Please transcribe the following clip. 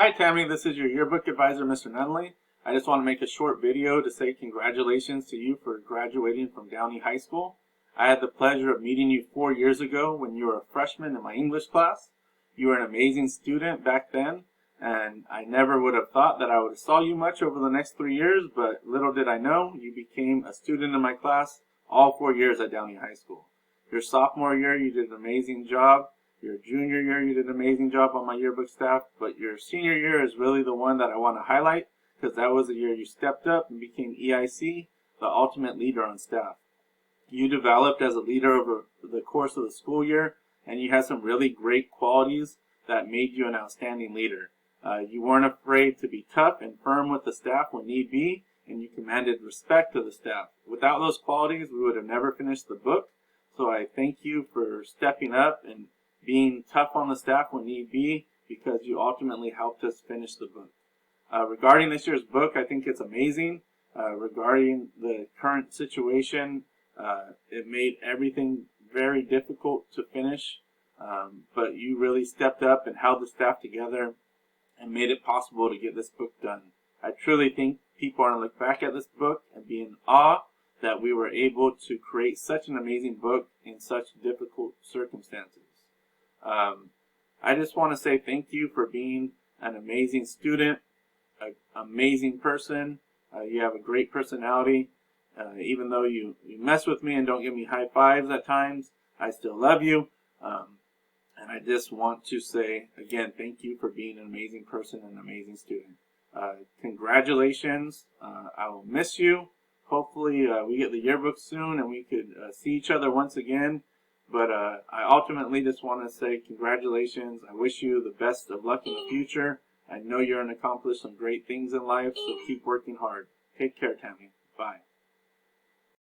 Hi Tammy, this is your yearbook advisor, Mr. Nunley. I just want to make a short video to say congratulations to you for graduating from Downey High School. I had the pleasure of meeting you 4 years ago when you were a freshman in my English class. You were an amazing student back then, and I never would have thought that I would have saw you much over the next 3 years, but little did I know, you became a student in my class all 4 years at Downey High School. Your sophomore year, you did an amazing job. Your junior year, you did an amazing job on my yearbook staff, but your senior year is really the one that I want to highlight because that was the year you stepped up and became EIC, the ultimate leader on staff. You developed as a leader over the course of the school year, and you had some really great qualities that made you an outstanding leader. You weren't afraid to be tough and firm with the staff when need be, and you commanded respect to the staff. Without those qualities, we would have never finished the book, so I thank you for stepping up and being tough on the staff when need be, because you ultimately helped us finish the book. Regarding this year's book, I think it's amazing. Regarding the current situation, it made everything very difficult to finish, but you really stepped up and held the staff together and made it possible to get this book done. I truly think people are going to look back at this book and be in awe that we were able to create such an amazing book in such difficult circumstances. I just want to say thank you for being an amazing student, an amazing person. You have a great personality. Even though you mess with me and don't give me high fives at times, I still love you. And I just want to say, again, thank you for being an amazing person and an amazing student. Congratulations. I will miss you. Hopefully we get the yearbook soon and we could see each other once again. But I ultimately just want to say congratulations. I wish you the best of luck in the future. I know you're going to accomplish some great things in life, so keep working hard. Take care, Tammy. Bye.